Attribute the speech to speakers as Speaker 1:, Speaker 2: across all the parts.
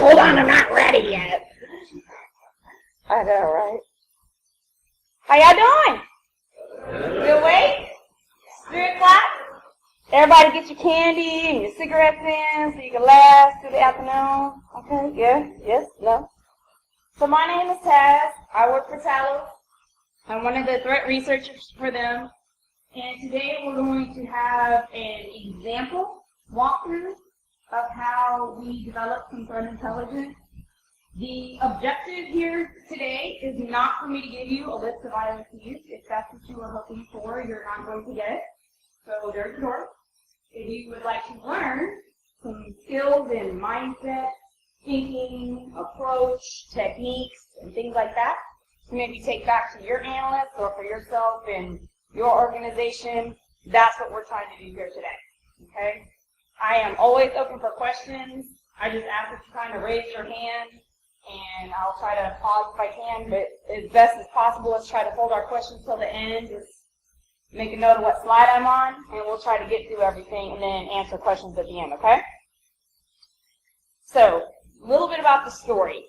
Speaker 1: hold on, I'm not ready yet. I know, right? How y'all doing? You awake? 3 o'clock? Everybody get your candy and your cigarettes in so you can last through the afternoon. Okay, yeah, yes, no. So my name is Tazz. I work for Talos. I'm one of the threat researchers for them. And today we're going to have an example walkthrough of how we develop some threat intelligence. The objective here today is not for me to give you a list of IOCs. If that's what you were hoping for, you're not going to get it. So there's the door. If you would like to learn some skills in mindset, thinking, approach, techniques, and things like that, to maybe take back to your analyst or for yourself in your organization, that's what we're trying to do here today. Okay? I am always open for questions. I just ask that you kind of raise your hand, and I'll try to pause if I can, but as best as possible, let's try to hold our questions till the end. Just make a note of what slide I'm on, and we'll try to get through everything and then answer questions at the end, okay? So, a little bit about the story.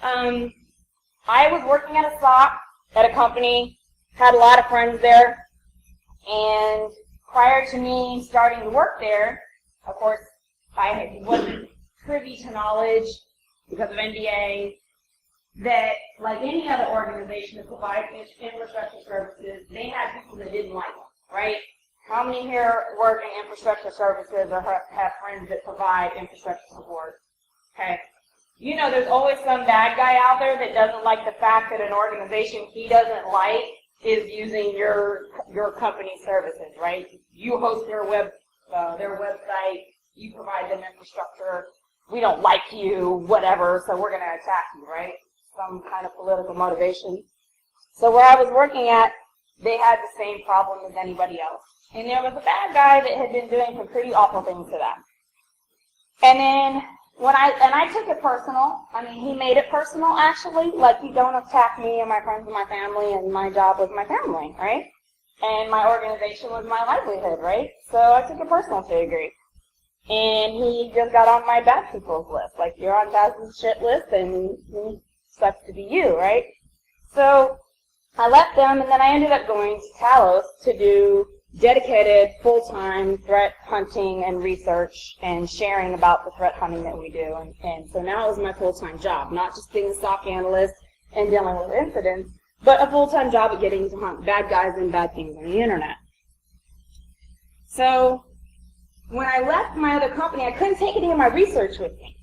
Speaker 1: I was working at a SOC at a company, had a lot of friends there, and prior to me starting to work there, of course, I wasn't privy to knowledge because of NDA that, like any other organization that provides infrastructure services, they had people that didn't like them, right? How many here work in infrastructure services or have friends that provide infrastructure support? Okay. You know there's always some bad guy out there that doesn't like the fact that an organization he doesn't like is using your company's services, right? You host their website, you provide them infrastructure, we don't like you, whatever, so we're going to attack you, right? Some kind of political motivation. So where I was working at, they had the same problem as anybody else. And there was a bad guy that had been doing some pretty awful things to them. And then when I took it personal, I mean, he made it personal actually, like you don't attack me and my friends and my family, and my job was my family, right? And my organization was my livelihood, right? So I took it personal to a degree. And he just got on my bad people's list. Like, you're on Tazz's shit list, and he sucks to be you, right? So I left them, and then I ended up going to Talos to do dedicated, full-time threat hunting and research and sharing about the threat hunting that we do. And so now it was my full-time job, not just being a SOC analyst and dealing with incidents, but a full-time job at getting to hunt bad guys and bad things on the internet. So when I left my other company, I couldn't take any of my research with me.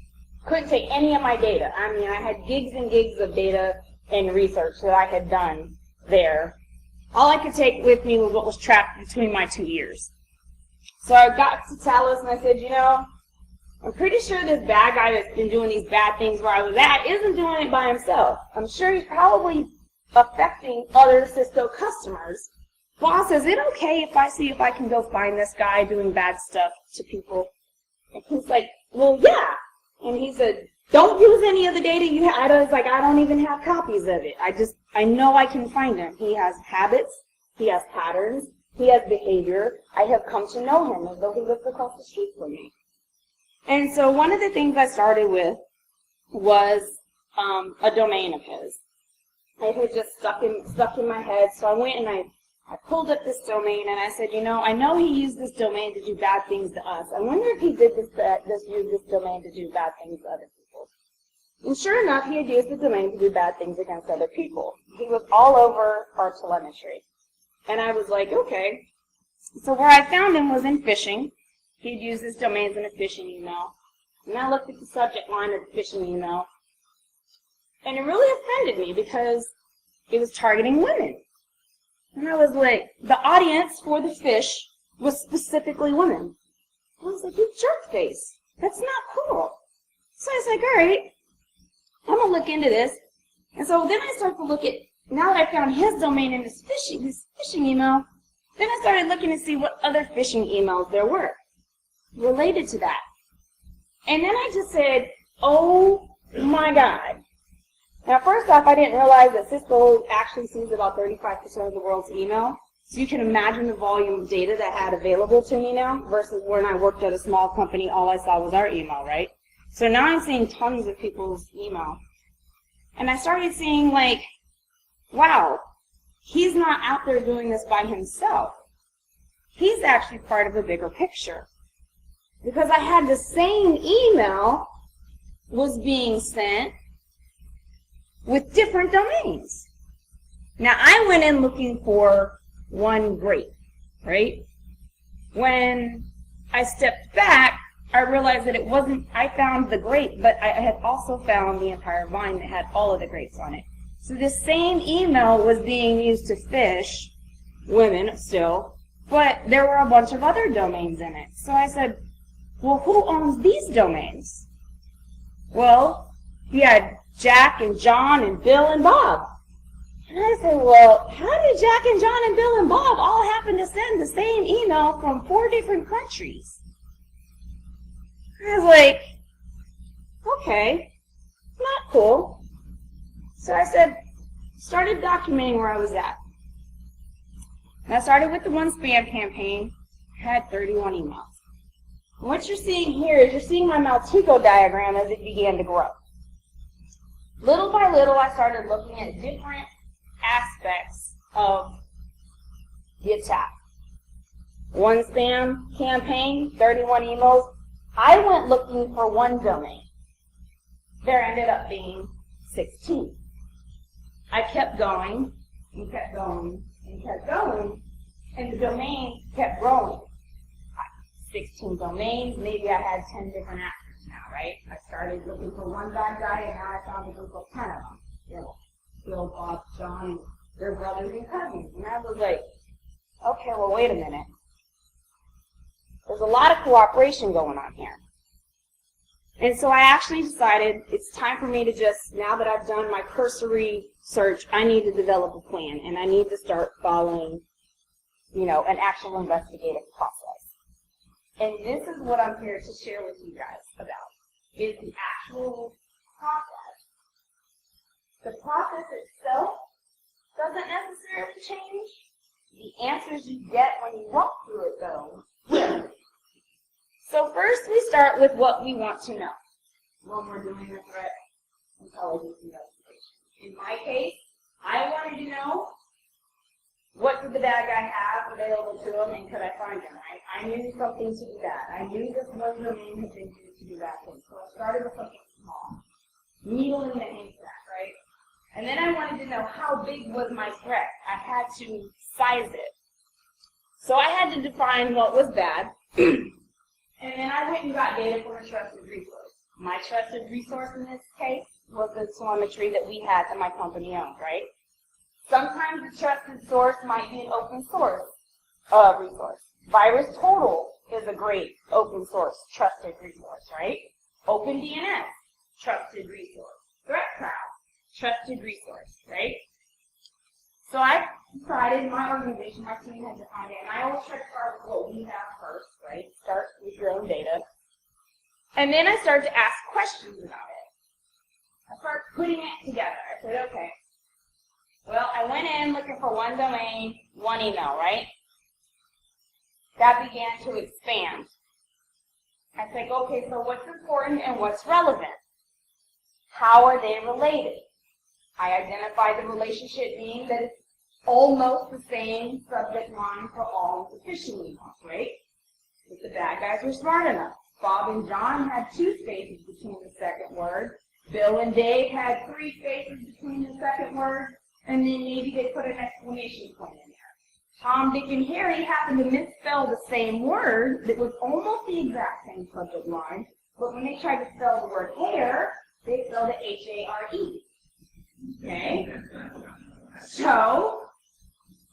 Speaker 1: Couldn't take any of my data. I mean, I had gigs and gigs of data and research that I had done there. All I could take with me was what was trapped between my 2 ears. So I got to Talos and I said, you know, I'm pretty sure this bad guy that's been doing these bad things where I was at isn't doing it by himself. I'm sure he's probably affecting other Cisco customers. Boss, is it okay if I see if I can go find this guy doing bad stuff to people? And he's like, well, yeah. And he said, don't use any of the data you have. I was like, I don't even have copies of it. I know I can find him. He has habits. He has patterns. He has behavior. I have come to know him as though he lives across the street from me. And so one of the things I started with was a domain of his. It had just stuck in my head. So I went and I pulled up this domain and I said, you know he used this domain to do bad things to us. I wonder if he did use this domain to do bad things to other people. And sure enough, he had used the domain to do bad things against other people. He was all over our telemetry. And I was like, okay. So where I found him was in phishing. He'd used his domains in a phishing email. And I looked at the subject line of the phishing email. And it really offended me because it was targeting women. And I was like, the audience for the fish was specifically women. I was like, you jerk face. That's not cool. So I was like, all right, I'm going to look into this. And so then I started to look at, now that I found his domain in this phishing email, then I started looking to see what other phishing emails there were related to that. And then I just said, oh my God. Now, first off, I didn't realize that Cisco actually sees about 35% of the world's email. So you can imagine the volume of data that I had available to me now versus when I worked at a small company, all I saw was our email, right? So now I'm seeing tons of people's email. And I started seeing like, wow, he's not out there doing this by himself. He's actually part of a bigger picture. Because I had the same email was being sent with different domains. Now, I went in looking for one grape, right? When I stepped back, I realized that it wasn't, I found the grape, but I had also found the entire vine that had all of the grapes on it. So this same email was being used to fish women still, but there were a bunch of other domains in it. So I said, well, who owns these domains? Well, he had Jack and John and Bill and Bob. And I said, well, how did Jack and John and Bill and Bob all happen to send the same email from 4 different countries? I was like, okay, not cool. So I said, started documenting where I was at. And I started with the one spam campaign, had 31 emails. And what you're seeing here is you're seeing my Maltico diagram as it began to grow. Little by little, I started looking at different aspects of the attack. One spam campaign, 31 emails. I went looking for one domain. There ended up being 16. I kept going, and kept going, and kept going, and the domains kept growing. 16 domains, maybe I had 10 different actors now, right? I started looking for one bad guy, and now I found a group of 10 of them. You know, Bill, Bob, John, their brothers and cousins. And I was like, okay, well, wait a minute. There's a lot of cooperation going on here. And so I actually decided it's time for me to just, now that I've done my cursory search, I need to develop a plan, and I need to start following, you know, an actual investigative process. And this is what I'm here to share with you guys about, is the actual process. The process itself doesn't necessarily change. The answers you get when you walk through it, though, will. So first we start with what we want to know when we're doing a threat intelligence investigation. In my case, I wanted to know what did the bad guy have available to him and could I find him, right? I knew something to do that. I knew this one domain had been used to do that thing. So I started with something small. Needle in the haystack, right? And then I wanted to know how big was my threat. I had to size it. So I had to define what was bad. And then I went and got data from a trusted resource. My trusted resource in this case was the telemetry that we had that my company owned, right? Sometimes the trusted source might be an open source resource. VirusTotal is a great open source trusted resource, right? OpenDNS, trusted resource. ThreatCrowd, trusted resource, right? So I decided, my organization, my team had defined it, and I always try to start with what we have first, right? Start with your own data. And then I started to ask questions about it. I started putting it together. I said, okay, well, I went in looking for one domain, one email, right? That began to expand. I think, okay, so what's important and what's relevant? How are they related? I identified the relationship being that it's almost the same subject line for all of the phishing emails, right? If the bad guys were smart enough. Bob and John had 2 spaces between the second word. Bill and Dave had 3 spaces between the second word. And then maybe they put an exclamation point in there. Tom, Dick, and Harry happened to misspell the same word that was almost the exact same subject line, but when they tried to spell the word hair, they spelled it H-A-R-E. Okay? So,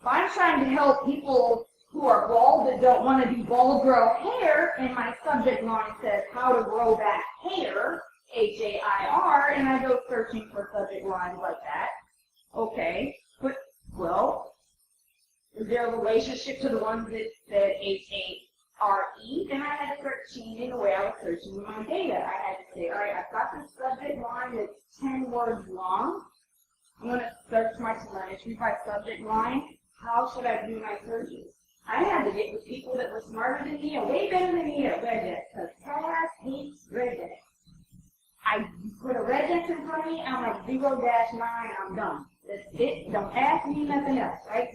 Speaker 1: if I'm trying to help people who are bald that don't want to be bald grow hair, and my subject line says how to grow back hair, H-A-I-R, and I go searching for subject lines like that, okay, but, well, is there a relationship to the ones that said H-A-R-E? Then I had to start changing the way I was searching my data. I had to say, all right, I've got this subject line that's 10 words long. I'm going to search my telemetry by subject line. How should I do my searches? I had to get with people that were smarter than me and way better than me at Reddit, because Tazz hates Reddit. I put a regex in front of me, I'm like 0-9, I'm done. That's it. Don't ask me nothing else, right?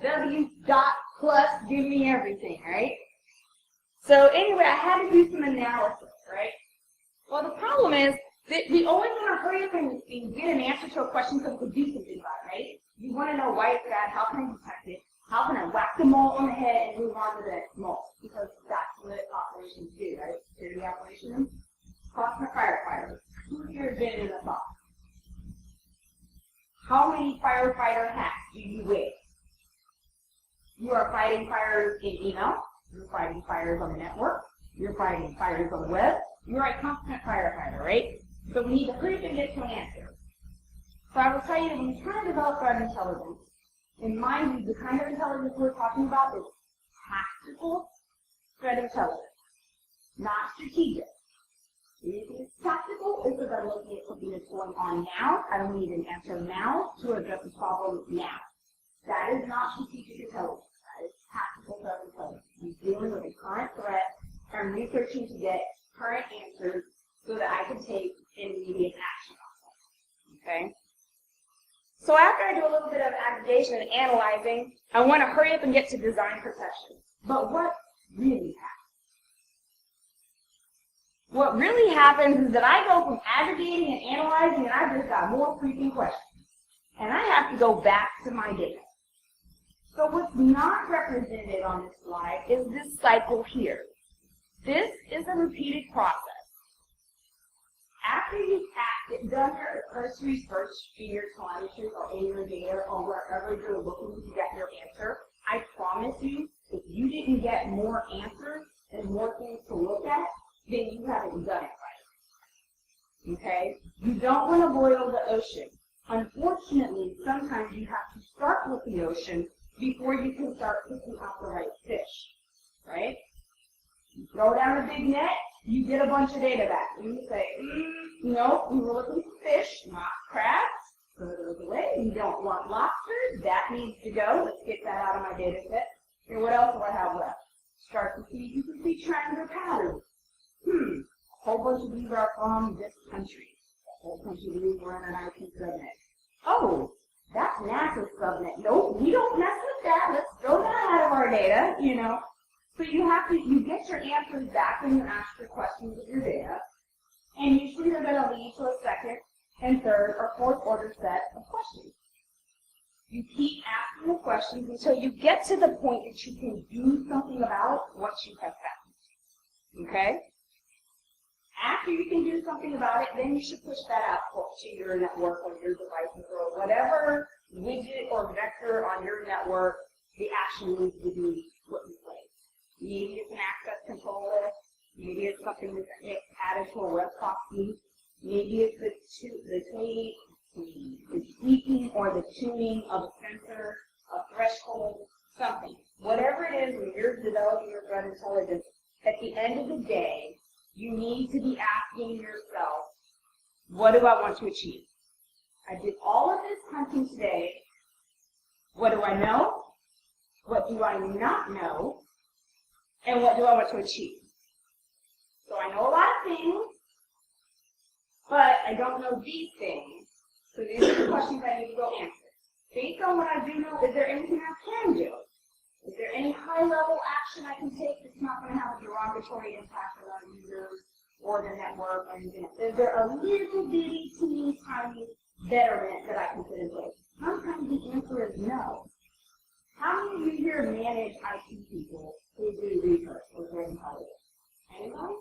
Speaker 1: \w dot plus, give me everything, right? So anyway, I had to do some analysis, right? Well, the problem is that we always want to hurry up and get an answer to a question so we can do something about it, right? You want to know why it's bad, how can I detect it, how can I whack the mole on the head and move on to the next mole? Because that's what operations do, right? Security operations. Cosmic firefighters. Who here has been in the box? How many firefighter hats do you wear? You are fighting fires in email. You're fighting fires on the network. You're fighting fires on the web. You're a constant firefighter, right? So we need to hurry up and get to an answer. So I will tell you that when you're trying to develop threat intelligence, and mind you, the kind of intelligence we're talking about is tactical threat intelligence, not strategic. If it's tactical, it's because I'm looking at something that's going on now. I don't need an answer now to address the problem now. That is not strategic intelligence. That is tactical threat intelligence. You're dealing with a current threat and researching to get current answers so that I can take immediate action on them. Okay? So after I do a little bit of aggregation and analyzing, I want to hurry up and get to design protection. But what really happens? What really happens is that I go from aggregating and analyzing and I've just got more freaking questions. And I have to go back to my data. So what's not represented on this slide is this cycle here. This is a repeated process. After you've done your cursory search in your telemetry or in your data or wherever you're looking to get your answer, I promise you, if you didn't get more answers and more things to look at, then you haven't done it right. Okay? You don't want to boil the ocean. Unfortunately, sometimes you have to start with the ocean before you can start picking out the right fish. Right? You throw down a big net, you get a bunch of data back. And you say, no, we were looking for fish, not crabs. Throw those away. You don't want lobsters. That needs to go. Let's get that out of my data set. And what else do I have left? Start to see, you can see trends or patterns. A whole bunch of these are from this country. A whole bunch of these were in an IP subnet. Oh, that's NASA's subnet. Nope, we don't mess with that. Let's throw that out of our data, you know. So you get your answers back when you ask your questions of your data. And usually they're going to lead to a second and third or fourth order set of questions. You keep asking the questions until you get to the point that you can do something about what you have found. Okay? After you can do something about it, then you should push that out to your network or your devices or whatever widget or vector on your network the action needs to be put in place. Maybe it's an access control list. Maybe it's something that's added to a web proxy. Maybe it's the tweaking or the tuning of a sensor, a threshold, something. Whatever it is when you're developing your threat intelligence, at the end of the day, you need to be asking yourself, what do I want to achieve? I did all of this hunting today. What do I know? What do I not know? And what do I want to achieve? So I know a lot of things, but I don't know these things. So these are the questions I need to go answer. Based on what I do know, is there anything I can do? Is there any high-level action I can take that's not going to have a derogatory impact on our users or the network or anything? Is there a little bitty, teeny, tiny betterment that I can put in place? Sometimes the answer is no. How many of you here manage IT people who do research or threat intelligence? Anyone?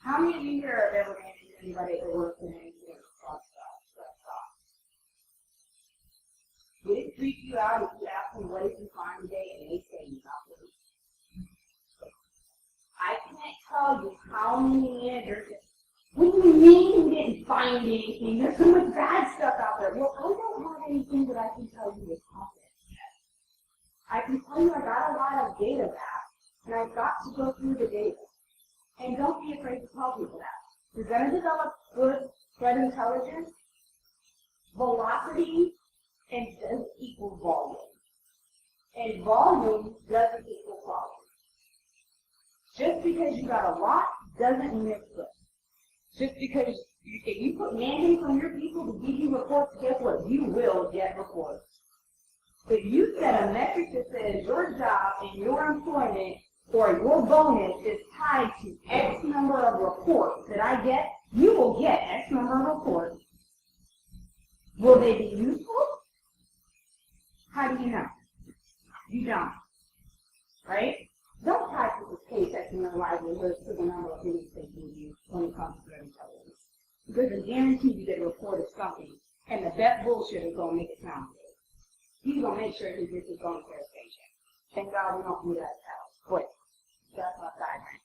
Speaker 1: How many of you here have ever managed anybody that works in anything across stuff? Would it freak you out if you asked them what did you find today and they say nothing? I can't tell you how many managers just, what do you mean you didn't find anything? There's so much bad stuff out there. Well, I don't have anything that I can tell you with confidence yet. I can tell you I got a lot of data back, and I've got to go through the data. And don't be afraid to tell people that. You're going to develop good threat intelligence. Velocity and does equal volume. And volume doesn't equal volume. Just because you got a lot doesn't mean it's good. Just because if you put mandates on your people to give you reports, guess what? You will get reports. If you set a metric that says your job and your employment or your bonus is tied to X number of reports that I get, you will get X number of reports. Will they be useful? How do you know? You don't. Right? Don't try to paycheck in your livelihood to the number of things they give you when it comes to intelligence. Because it's guaranteed you get a report of something, and the best bullshit is going to make it sound good. He's going to make sure he gets his own fair paycheck. Thank God we don't do that now. But that's my guideline.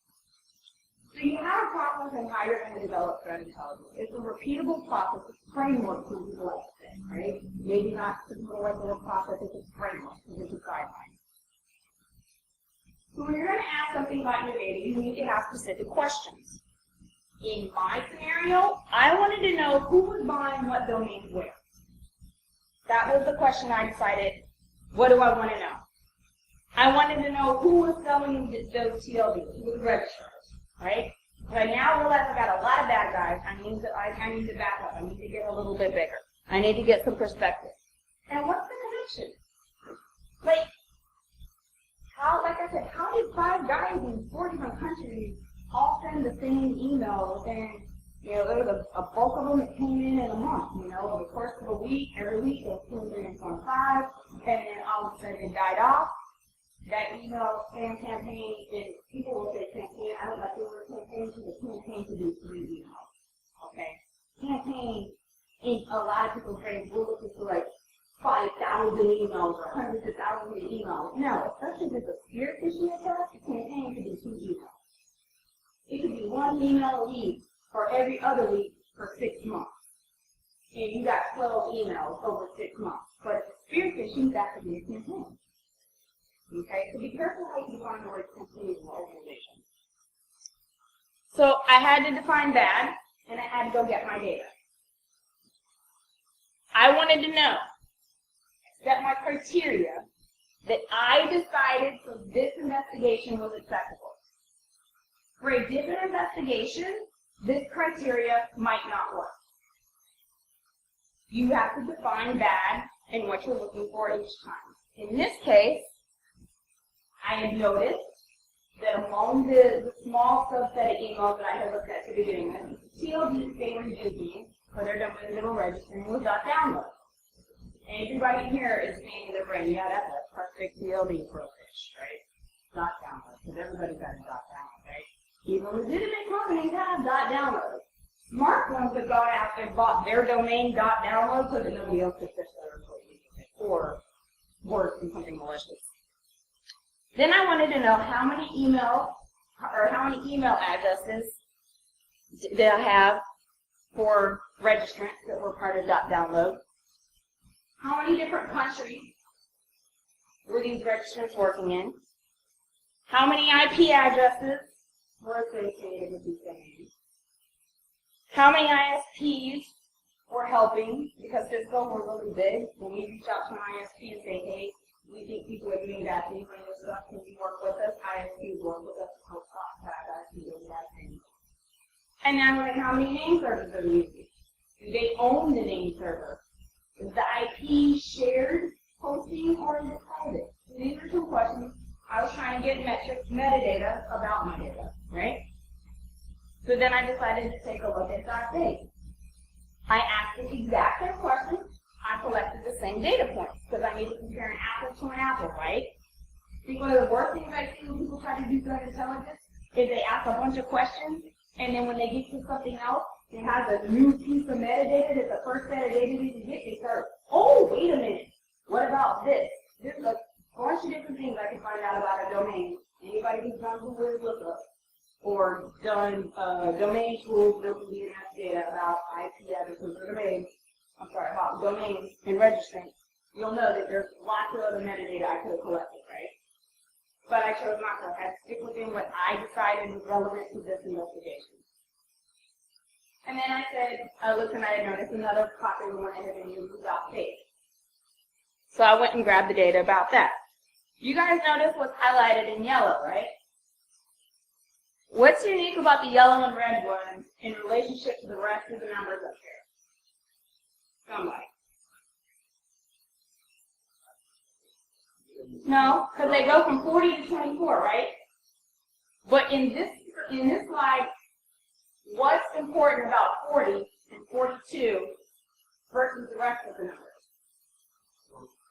Speaker 1: So you have a process in how you're going to develop threat intelligence. It's a repeatable process. It's a framework for people like this, right? Maybe not the regular process, it's a framework, it's a guideline. So when you're going to ask something about your data, you need to ask specific questions. In my scenario, I wanted to know who was buying what domains where. That was the question I decided, what do I want to know? I wanted to know who was selling those TLDs, who was registrars, right? But I now realize I got a lot of bad guys. I need to back up. I need to get a little bit bigger. I need to get some perspective. And what's the connection? Like I said, how did 5 guys in 4 different countries all send the same email within, there was a bulk of them that came in a month, over the course of a week, every week there was 225, and then all of a sudden it died off. That email spam campaign, and people will say campaign, I don't like the word campaign, because the campaign can do 3 emails, okay? Campaign, in a lot of people's brains, we're looking for like 5,000 emails or hundreds of thousands of emails. No, especially if it's a spear phishing attack, the campaign could be 2 emails. It could be 1 email a week or every other week for 6 months. And you got 12 emails over 6 months. But if it's spear phishing, that could be a campaign. Okay, so be careful how you define the word campaign in the organization. So I had to define bad, and I had to go get my data. I wanted to know, set my criteria that I decided for this investigation was acceptable. For a different investigation, this criteria might not work. You have to define bad and what you're looking for each time. In this case, I have noticed that among the small subset of emails that I had looked at to begin with, TLDs they were using for their domains that were registering was .download. And everybody here is saying in their brain, yeah, that's a perfect TLD for a fish, right? .download, because everybody's got a .download, right? Even legitimate companies have .download. Smart ones have gone out and bought their domain .download so that nobody else could fish their employees with it, or worse than something malicious. Then I wanted to know how many email addresses did I have for registrants that were part of .download. How many different countries were these registrants working in? How many IP addresses were associated with these domains? How many ISPs were helping? Because Cisco were really big. When we reach out to an ISP and say, hey, we think people are doing bad things on this stuff, can you work with us? ISPs work with us to help stop bad guys from doing bad things. And then like, how many name servers are they using? Do they own the name server? Is the IP shared hosting or is it private? So these are 2 questions. I was trying to get metrics, metadata about my data, right? So then I decided to take a look at .data. I asked the exact same questions. I collected the same data points because I need to compare an apple to an apple, right? I think one of the worst things I see when people try to do threat intelligence is they ask a bunch of questions, and then when they get to something else, it has a new piece of metadata that the first set of data needs to get. They start, oh, wait a minute, what about this? There's a bunch of different things I can find out about a domain. Anybody who's done Google lookup or done domain tools that will be data about IP addresses or domains, about domains and registrants, you'll know that there's lots of other metadata I could have collected, right? But I chose not to. I had to stick within what I decided was relevant to this investigation. And then I said, listen, I had noticed another popular one I had been used was .page. So I went and grabbed the data about that. You guys notice what's highlighted in yellow, right? What's unique about the yellow and red ones in relationship to the rest of the numbers up here? Somebody. No, because they go from 40 to 24, right? But in this slide, what's important about 40 and 42 versus the rest of the numbers?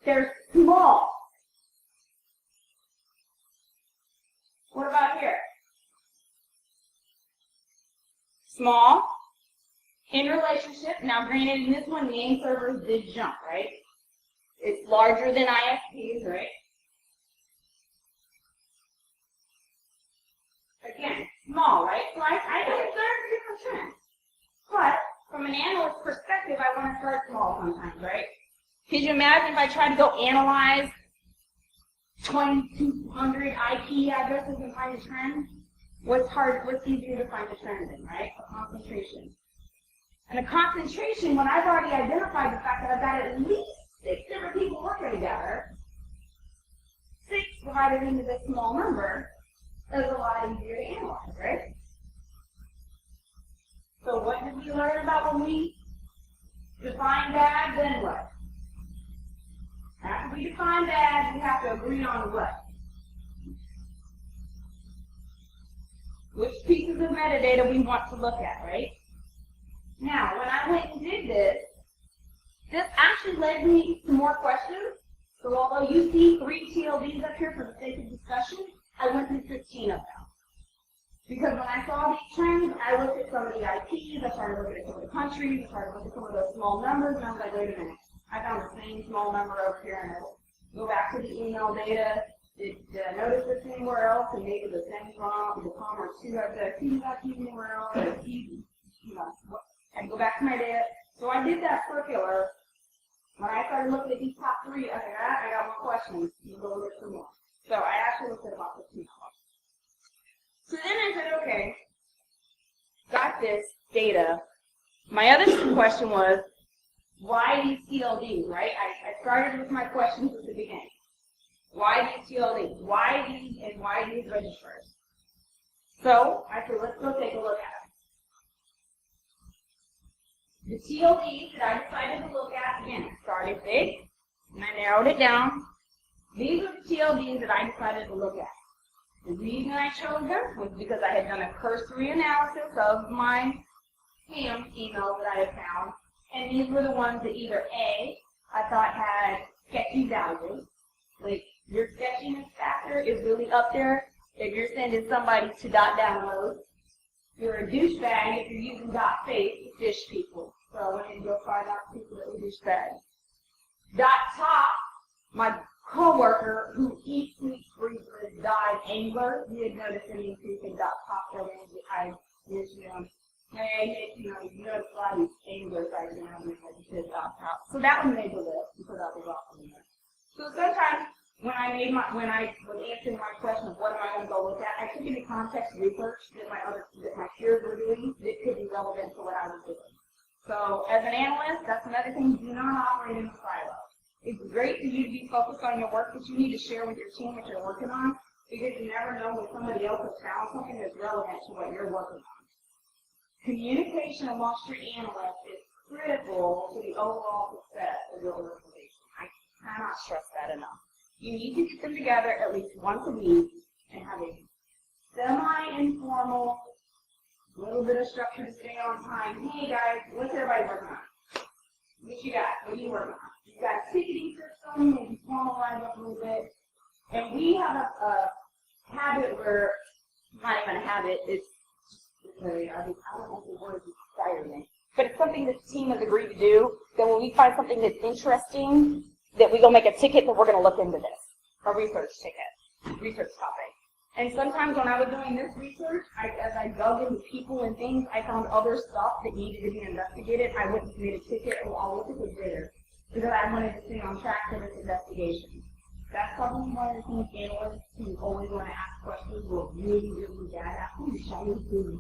Speaker 1: They're small. What about here? Small. In relationship, now granted in this one, name servers did jump, right? It's larger than ISPs, right? Again, small, right? So I observe different trends. But from an analyst perspective, I want to start small sometimes, right? Could you imagine if I tried to go analyze 2,200 IP addresses and find a trend? What's easier to find a trend in, right? A concentration. And a concentration, when I've already identified the fact that I've got at least 6 different people working together, 6 divided into this small number is a lot easier to analyze, right? So what did we learn about when we define bad, then what? After we define bad, we have to agree on what? Which pieces of metadata we want to look at, right? Now, when I went and did this actually led me to more questions. So although you see 3 TLDs up here for the sake of discussion, I went through 15 of them. Because when I saw these trends, I looked at some of the IPs, I started looking at some of the countries, I started looking at some of those small numbers, and I was like, wait a minute, I found the same small number over here, and I go back to the email data. Did I notice this anywhere else? And maybe the same from the commerce 2 IP anywhere else, or I go back to my data. So I did that circular. When I started looking at these top 3, I said, I got more questions. You go look for more. So I actually looked at about 15 of them. So then I said, okay, got this data. My other question was, why these TLDs, right? I started with my questions at the beginning. Why these TLDs? Why these and why these registrars? So I said, let's go take a look at them. The TLDs that I decided to look at, again, I started big, and I narrowed it down. These are the TLDs that I decided to look at. The reason I chose them was because I had done a cursory analysis of my spam emails that I had found, and these were the ones that either A, I thought had sketchy values, like your sketchiness factor is really up there if you're sending somebody to .download. You're a douchebag if you're using .face to fish people. So I went and go find out people that were douchebags. .top, my coworker who eats, sleeps, breathes, and died angler, he had noticed an increase in .top programs that I mentioned him. Hey, you notice a lot of these anglers right now, and I did .top. So that one made the list, because that was awesome. So sometimes when I was answering my question of what am I going to go look at, I took into context research that my peers were doing that could be relevant to what I was doing. So as an analyst, that's another thing, do not operate in a silo. It's great for you to be focused on your work, but you need to share with your team what you're working on, because you never know when somebody else has found something that's relevant to what you're working on. Communication amongst your analysts is critical to the overall success of your organization. I cannot stress that enough. You need to get them together at least once a week and have a semi-informal, little bit of structure to stay on time. Hey guys, what's everybody working on? What you got? What are you working on? You got a ticketing system, maybe formalize up a little bit. And we have a habit where, not even a habit, it's very, I don't know if the word is requirement, but it's something that the team has agreed to do, that when we find something that's interesting, that we go make a ticket that we're going to look into this, a research ticket, research topic. And sometimes when I was doing this research, as I dug into people and things, I found other stuff that needed to be investigated. I went and made a ticket, and I'll look at the data, because I wanted to stay on track for this investigation. That's probably one of the things analysts who always want to ask questions will really, really bad at. Ooh, shiny food.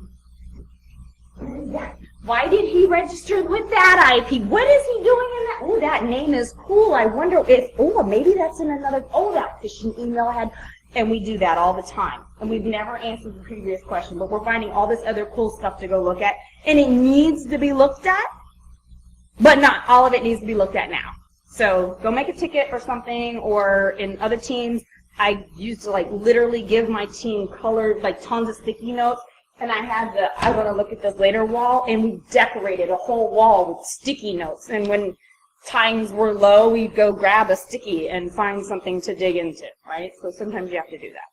Speaker 1: What is that? Why did he register with that IP? What is he doing in that? Oh, that name is cool. I wonder if, oh, maybe that's in another, oh, that phishing email I had. And we do that all the time. And we've never answered the previous question, but we're finding all this other cool stuff to go look at. and it needs to be looked at, but not all of it needs to be looked at now. So go make a ticket or something, or in other teams, I used to like literally give my team colored, like tons of sticky notes, and I had the I want to look at this later wall, and we decorated a whole wall with sticky notes. And when times were low, we'd go grab a sticky and find something to dig into, right? So sometimes you have to do that.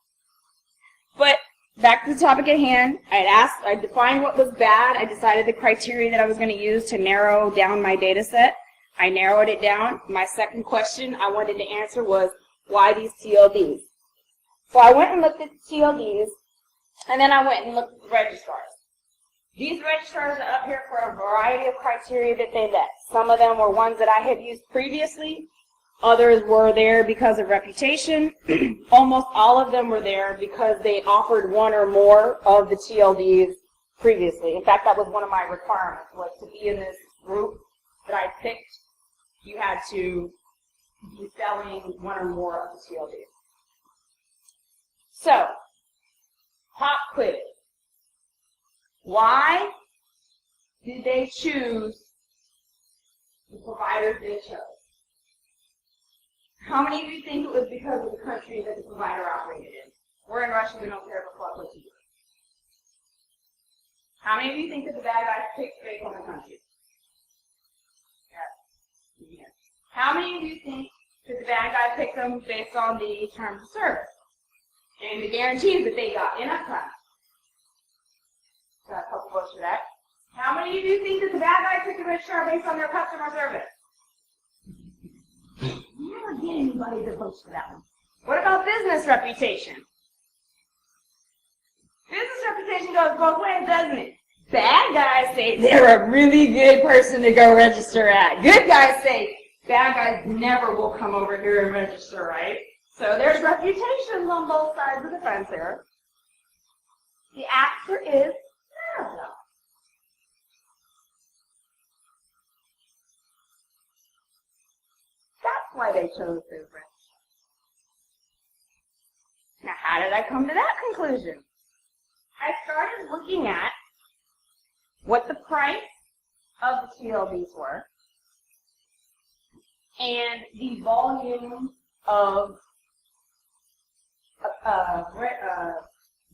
Speaker 1: But back to the topic at hand, I defined what was bad. I decided the criteria that I was going to use to narrow down my data set. I narrowed it down. My second question I wanted to answer was, why these TLDs? So I went and looked at the TLDs, and then I went and looked at the registrars. These registrars are up here for a variety of criteria that they met. Some of them were ones that I had used previously. Others were there because of reputation. Almost all of them were there because they offered one or more of the TLDs previously. In fact, that was one of my requirements, was to be in this group that I picked. You had to be selling one or more of the TLDs. So, pop quiz. Why did they choose the providers they chose? How many of you think it was because of the country that the provider operated in? We're in Russia, we don't care about what you do. How many of you think that the bad guys picked based on the country? Yeah. How many of you think that the bad guy picked them based on the terms of service and the guarantees that they got in uptime? Got a couple votes for that. How many of you think that the bad guy picked the registrar based on their customer service? You never get anybody that votes for that one. What about business reputation? Business reputation goes both ways, doesn't it? Bad guys say they're a really good person to go register at. Good guys say bad guys never will come over here and register, right? So there's reputations on both sides of the fence here. The answer is no. That's why they chose this register. Now, how did I come to that conclusion? I started looking at what the price of the TLDs were and the volume of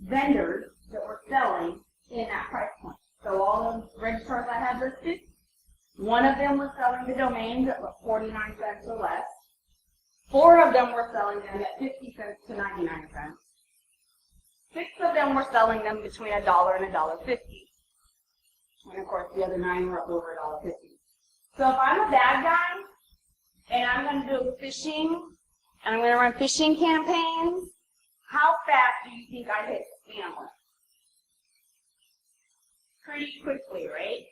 Speaker 1: vendors that were selling in that price point. So all the registrars I had listed, one of them was selling the domains at 49 cents or less. 4 of them were selling them at 50 cents to 99 cents. 6 of them were selling them between $1 and $1.50. And of course, the other 9 were over $1.50. So if I'm a bad guy and I'm going to do phishing and I'm going to run phishing campaigns, how fast do you think I hit the spam list? Pretty quickly, right?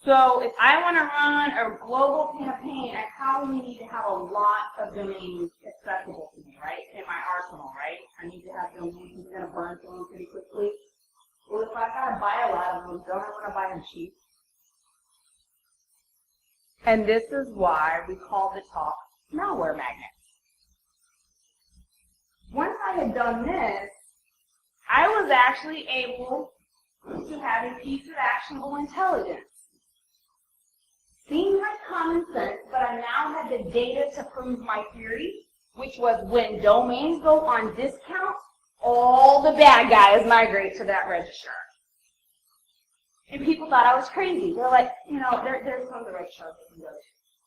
Speaker 1: So if I want to run a global campaign, I probably need to have a lot of domains accessible to me, right? In my arsenal, right? I need to have domains that are going to burn through them pretty quickly. Well, if I got to buy a lot of them, don't I want to buy them cheap? And this is why we call the talk Malware Magnets. Once I had done this, I was actually able to have a piece of actionable intelligence. Seems like common sense, but I now had the data to prove my theory, which was when domains go on discount, all the bad guys migrate to that registrar. And people thought I was crazy. They're like, you know, there's some of the registrars that can go to.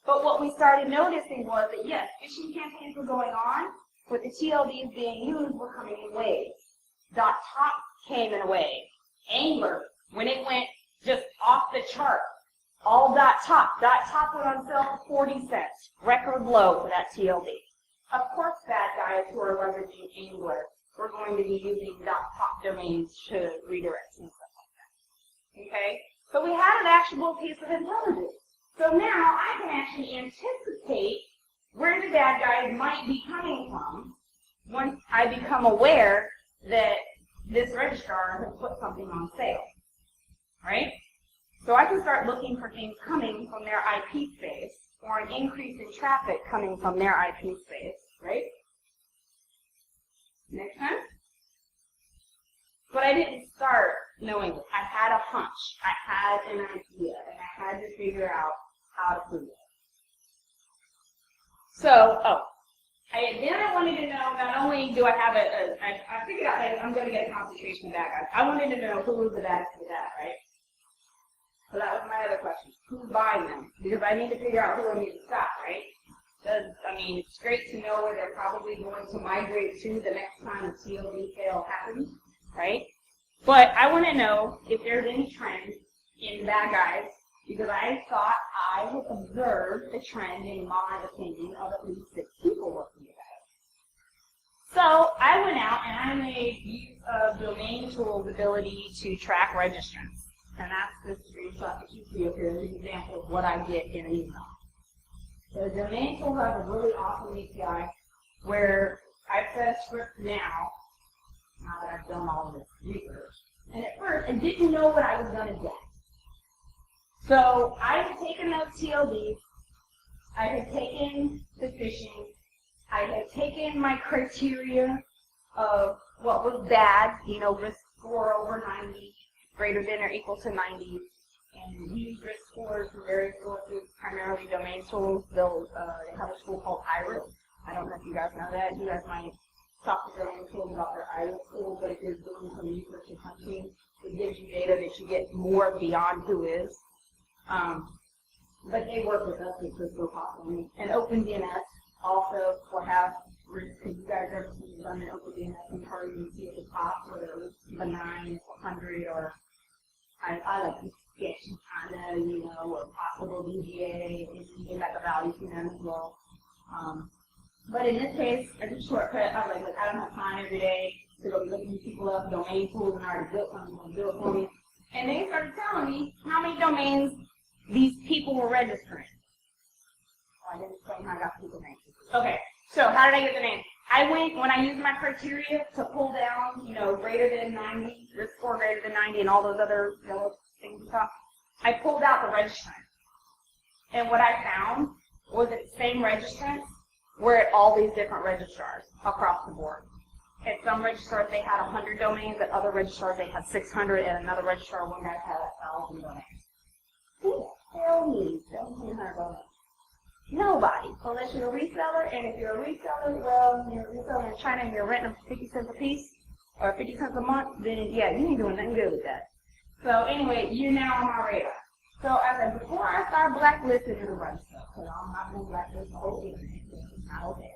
Speaker 1: But what we started noticing was that, yes, phishing campaigns were going on, but the TLDs being used were coming in waves. .top came in a wave. Angler, when it went just off the chart, all .top went on sale for 40 cents, record low for that TLD. Of course, bad guys who are leveraging Angler were going to be using .top domains to redirect and stuff like that. Okay, so we had an actionable piece of intelligence. So now I can actually anticipate where the bad guys might be coming from once I become aware that this registrar has put something on sale, right? So I can start looking for things coming from their IP space or an increase in traffic coming from their IP space, right? Next time. But I didn't start knowing it. I had a hunch. I had an idea, and I had to figure out how to prove it. So, then I wanted to know, not only do I have I figured out that I'm going to get a concentration of bad guys. I wanted to know who was the baddest of the bad, right? So that was my other question. Who's buying them? Because I need to figure out who I need to stop, right? Because, I mean, it's great to know where they're probably going to migrate to the next time a TLD fail happens, right? But I want to know if there's any trend in bad guys, because I thought I had observed a trend, in my opinion, of at least 6 people working together. So I went out and I made use of Domain Tool's ability to track registrants. And that's this screenshot that you see up here, an example of what I get in an email. So Domain Tool has a really awesome API where I've set a script now that I've done all of this research. And at first, I didn't know what I was going to get. So I had taken those TLDs, I had taken the phishing, I had taken my criteria of what was bad, you know, risk score over 90, greater than or equal to 90, and used risk scores from various sources, primarily Domain Tools. They have a tool called IRIS. I don't know if you guys know that. You guys might talk to Domain Tools about their IRIS tool, but if you're doing some research and hunting, it gives you data that you get more beyond who is. But they work with us with Crystal Possibly. And OpenDNS also will have risk, because you guys ever seen run an OpenDNS and target and see at the top whether it was benign, 100, or I like to sketch kind of, you know, or possible DGA, and you get back a value from them as well. But in this case, as a shortcut, I was like, look, I don't have time every day to go looking these people up, Domain Tools, and I already built something to build for me. And they started telling me how many domains these people were registering. Oh, I didn't explain how I got people names. Okay, so how did I get the name? I went, when I used my criteria to pull down, you know, greater than 90, risk score greater than 90, and all those other things we talked, I pulled out the registrants. And what I found was that the same registrants were at all these different registrars across the board. At some registrars, they had 100 domains. At other registrars, they had 600. At another registrar, one guy had 1,000 domains. Who the hell needs 1,700 domains? Nobody. Unless you're a reseller, and if you're a reseller, well, you're a reseller in China and you're renting them for 50 cents a piece or 50 cents a month, then yeah, you ain't doing nothing good with that. So anyway, you're now on my radar. So I said, before I start blacklisting everybody stuff, because I'm not going to blacklist the whole internet, it's not okay.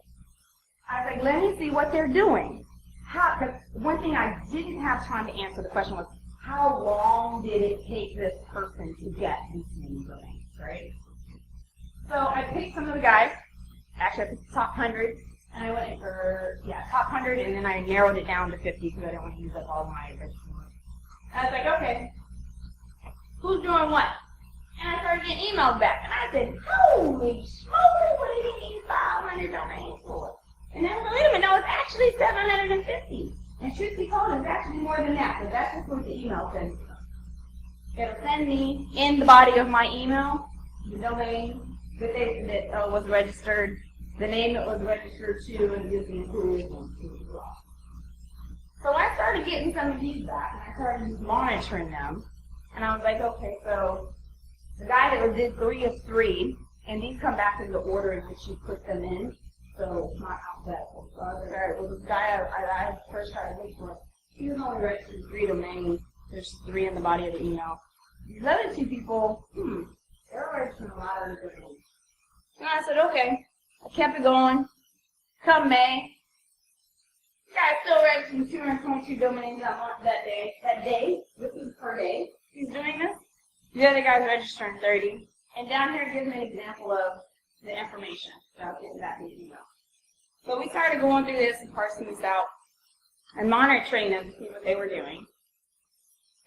Speaker 1: I was like, let me see what they're doing. Because one thing I didn't have time to answer the question was, how long did it take this person to get these many domains, right? So I picked some of the guys. Actually, I picked the top 100, and I went for, top 100, and then I narrowed it down to 50 because I didn't want to use up all my registration. I was like, okay, who's doing what? And I started getting emails back, and I said, holy smokes, what do you need 500 domains for? And then, wait a minute, no, it's actually 750. And truth be told, it's actually more than that, because that's just what the email sends me. It'll send me, in the body of my email, the domain that was registered, the name it was registered to, and gives me who it was to. So I started getting some of these back, and I started monitoring them. And I was like, okay, so the guy that did 3 of 3, and these come back in the order in which you put them in. So it's not alphabetical. So I was like, all right, well, this guy I first tried to look for, he was only registered 3 domains. There's 3 in the body of the email. These other 2 people, they're registering a lot of domains. And I said, okay. I kept it going. Come May, the guy's still registering 222 domains that day. This is per day. He's doing this. The other guy's registering 30. And down here it gives me an example of the information that I was getting back in the email. So we started going through this and parsing this out and monitoring them to see what they were doing.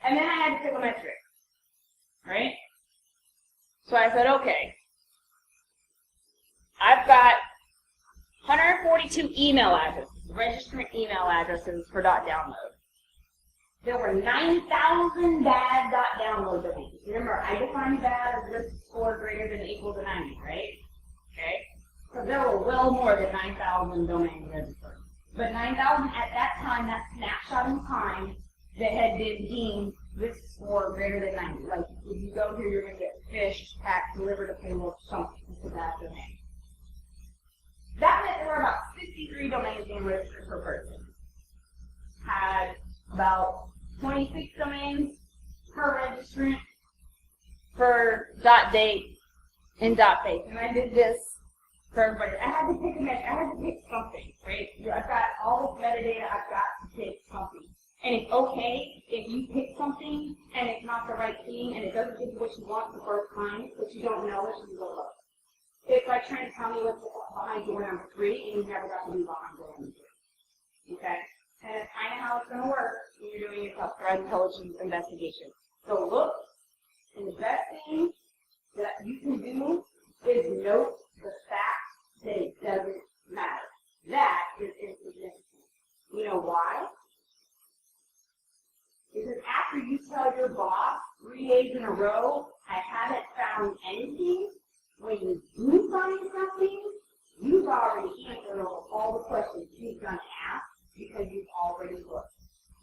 Speaker 1: And then I had to pick a metric, right? So I said, okay, I've got 142 email addresses, registering email addresses for .download. There were 9,000 bad .download domains. Remember, I defined bad as risk score greater than or equal to 90, right? Okay? So there were well more than 9,000 domains registered. But 9,000 at that time, that snapshot in time, that had been deemed risk score greater than 90. Like, if you go here, you're going to get fish, packed, delivered, a payload, something to that domain. That meant there were about 63 domains being registered per person. Had about 26 domains per registrant for .date and .face. And I did this for everybody. I had to pick a measure. I had to pick something, right? I've got all this metadata. I've got to pick something. And it's okay if you pick something and it's not the right thing and it doesn't give you what you want the first time, but you don't know it, you go look. It's like trying to tell me what's behind door number 3 and you never got to be behind door number 3. Okay? And it's kind of how it's going to work when you're doing your threat intelligence investigation. So look, and the best thing that you can do is note the fact that it doesn't matter. That is insignificant. You know why? Because after you tell your boss 3 days in a row, I haven't found anything, when you do find something, you've already answered all the questions you've done asked because you've already looked.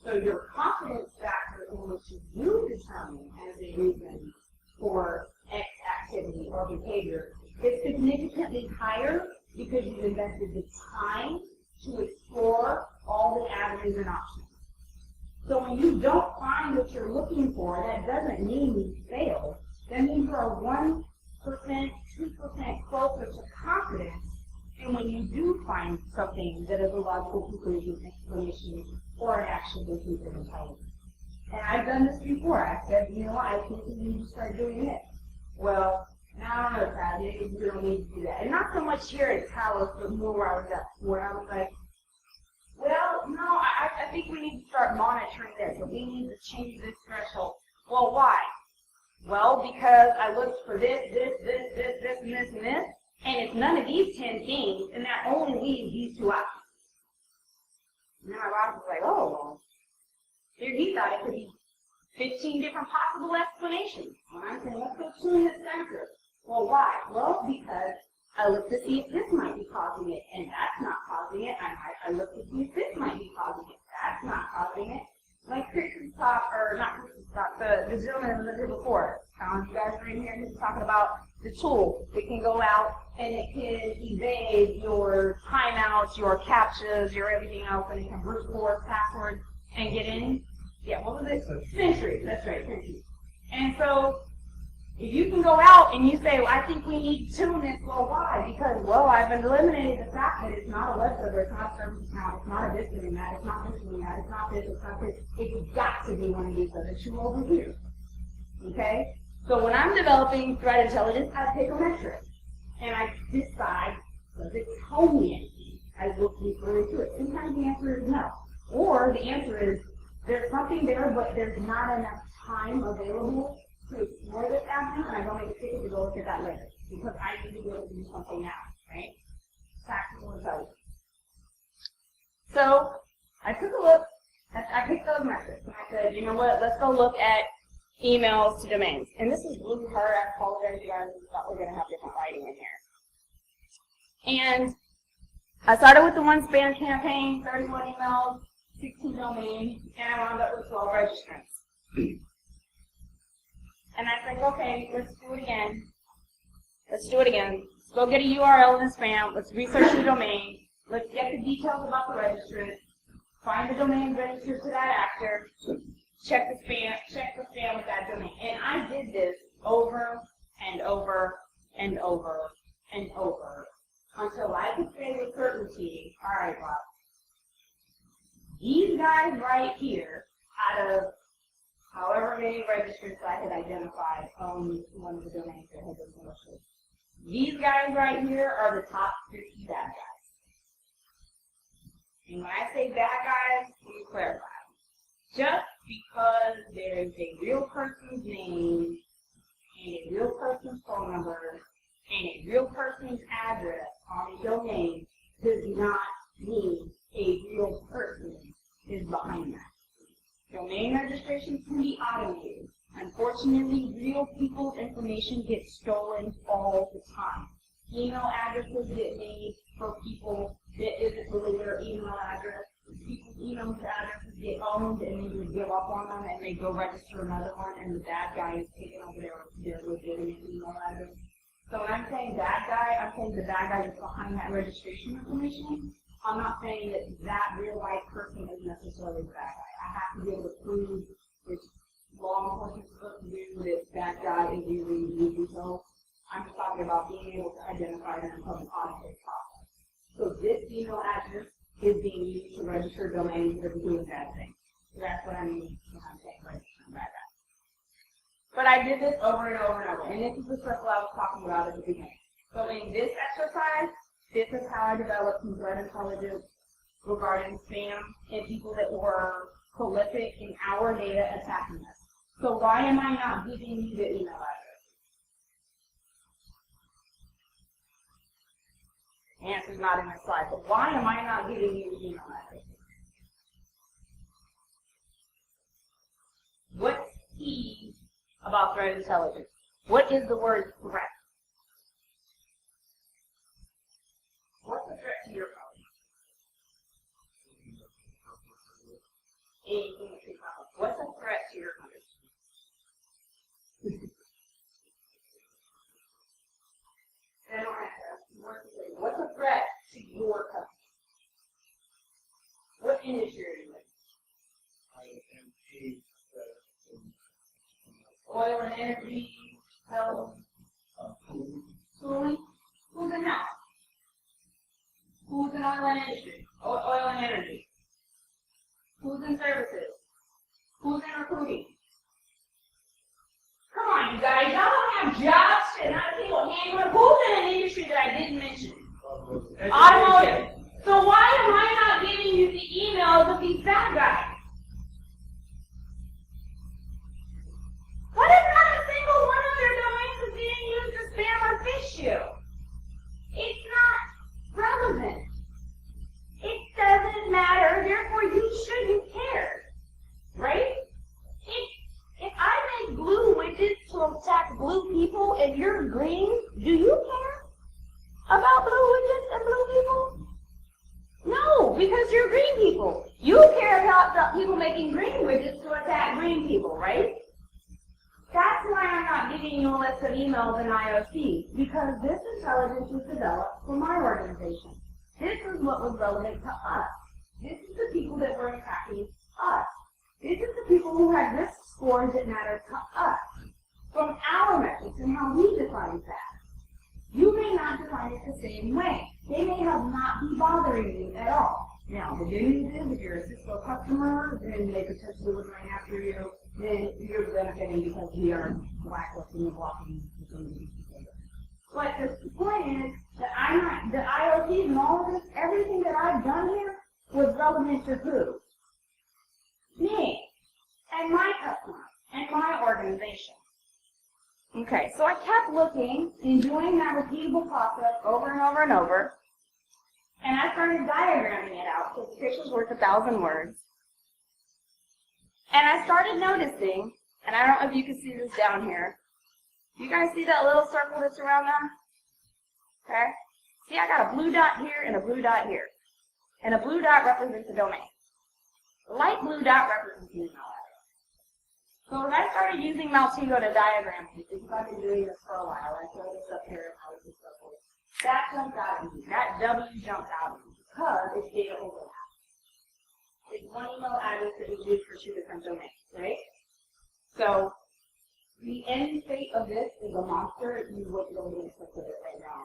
Speaker 1: So your confidence factor in which you do determine as a reason for X activity or behavior is significantly higher because you've invested the time to explore all the avenues and options. So when you don't find what you're looking for, that doesn't mean you failed. That means you are 1%, 2% closer to confidence. And when you do find something that is a logical conclusion, explanation, or an actionable piece of intelligence. And I've done this before. I said, you know what, I think you need to start doing this. Well, now I don't know, Tazz, you don't need to do that. And not so much here at Talos, but more where I was at, where I was like, well, no, I think we need to start monitoring this, or we need to change this threshold. Well, why? Well, because I looked for this, and this, and it's none of these 10 things, and that only leaves these 2 options. And then my boss was like, oh, well, here he thought it could be 15 different possible explanations. And I'm saying, let's go tune this sensor. Well, why? Well, because I looked to see if this might be causing it, and that's not causing it. I looked to see if this might be causing it. That's not causing it. Like Chris's talk, or not Chris's talk, the gentleman that did before. You guys are in here, he's talking about the tool. It can go out and it can evade your timeouts, your captchas, your everything else, and it can brute force passwords and get in. Yeah, what was it? Sentry. That's right, Sentry. And so, if you can go out and you say, well, I think we need to tune this, well, why? Because, well, I've eliminated the fact that it's not a web server, it's not a service account, it's not a this and that, it's not this and that, it's not this, it's not this. It's got to be one of these other 2 over here. Okay? So when I'm developing threat intelligence, I take a metric. And I decide, does it tell me anything? I look deeper into it. Sometimes the answer is no. Or the answer is, there's something there, but there's not enough time available to explore this avenue, and I don't make a ticket to go look at that later, because I need to be able to do something now, right? Tactical intelligence. So, I took a look, I picked those metrics, and I said, you know what, let's go look at emails to domains. And this is really hard, I apologize, you guys, I thought we were going to have different writing in here. And I started with the 1 spam campaign, 31 emails, 16 domains, and I wound up with 12 registrants. And I think, okay, let's do it again. Let's do it again. Let's go get a URL in the spam. Let's research the domain. Let's get the details about the registrant. Find the domain registered to that actor. Check the spam with that domain. And I did this over and over and over and over until I could say with certainty, all right, Bob, these guys right here, out of however many registrants I had identified on one of the domains that had been listed, these guys right here are the top 50 bad guys. And when I say bad guys, let me clarify. Just because there's a real person's name and a real person's phone number and a real person's address on a domain does not mean a real person is behind that. Domain registrations can be automated. Unfortunately, real people's information gets stolen all the time. Email addresses get made for people that isn't really their email address. people's email addresses get owned and then you give up on them and they go register another one and the bad guy is taking over their legitimate email address. So when I'm saying bad guy, I'm saying the bad guy that's behind that registration information. I'm not saying that that real life person is necessarily the bad guy. I have to be able to prove, which law enforcement is supposed to do, that that guy is using these details. I'm just talking about being able to identify them from an automated process. So this email address is being used to register domains that are doing bad things. So that's what I mean when I'm saying registering bad guys. But I did this over and over and over, and this is the circle I was talking about at the beginning. So in this exercise, this is how I developed some threat intelligence regarding spam and people that were prolific in our data attacking us. So why am I not giving you the email address? The answer's not in the slide, but why am I not giving you the email address? What's key about threat intelligence? What is the word threat? What's a threat to your phone? What's a threat to your phone? What's a threat to your company? What industry are you in? Oil and energy, health, schooling. Who's in health? Who's in oil and industry? Oil and energy. Who's in services? Who's in recruiting? Come on, you guys. Y'all don't have jobs and not a single handler. Who's in an industry that I didn't mention? Automotive. So why am I not giving you the emails of these bad guys? What if not a single one of their domains is being used to spam or phish you? It's not relevant. It doesn't matter, therefore you shouldn't care. Right? If I make blue widgets to attack blue people and you're green, do you care about blue widgets and blue people? No, because you're green people. You care about the people making green widgets to attack green people, right? That's why I'm not giving you a list of emails and IOCs, because this intelligence was developed for my organization. This is what was relevant to us. This is the people that were attacking us. This is the people who had risk scores that mattered to us. From our metrics and how we define that. You may not define it the same way. They may have not be bothering you at all. Now, the good news is if you're a Cisco customer and they potentially were going after you, then you're benefiting because we are blacklisting and blocking the things. But the point is that I'm not, the IoTs and all of this, everything that I've done here was relevant to who? Me, and my customer, and my organization. Okay, so I kept looking and doing that repeatable process over and over and over, and I started diagramming it out, because the picture's worth 1,000 words. And I started noticing, and I don't know if you can see this down here. You guys see that little circle that's around them? Okay? See, I got a blue dot here and a blue dot here. And a blue dot represents a domain. The light blue dot represents an email address. So when I started using Maltego to diagram these, because I've been doing this for a while, I showed this up here and how it's circle. That jumped out at me. That W jumped out at me because it's data overlap. It's one email address that was used for 2 different domains, right? So the end state of this is a monster. You wouldn't really expect it right now.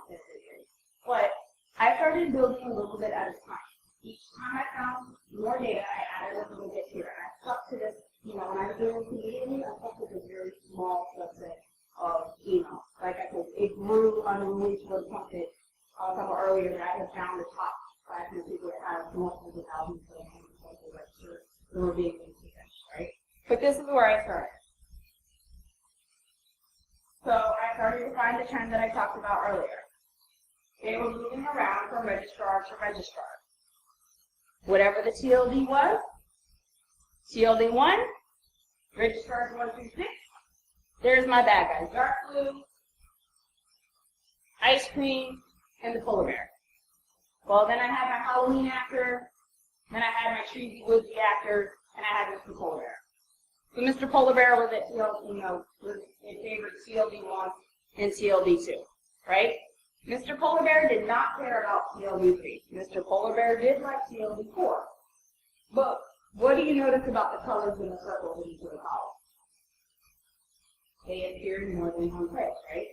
Speaker 1: But I started building a little bit at a time. Each time I found more data, I added a little bit here. And I stuck to this, when I was doing this immediately, I stuck to this very small subset of email. Like I said, it grew unruly to the point that I was talking about earlier that I had found the top 500 people that had multiple thousands of registered that were being used to this, right? But this is where I started. So I started to find the trend that I talked about earlier. They were moving around from registrar to registrar. Whatever the TLD was, TLD 1, registrars 1 through 6, there's my bad guys. Dark blue, ice cream, and the polar bear. Well, then I have my Halloween actor, Then I had my Treasy Woodsy actors, and I had Mr. Polar Bear. So Mr. Polar Bear was at was in favor of TLD1 and TLD2, right? Mr. Polar Bear did not care about TLD3. Mr. Polar Bear did like TLD4. But what do you notice about the colors in the circles in each of the columns? They appeared in more than one place, right?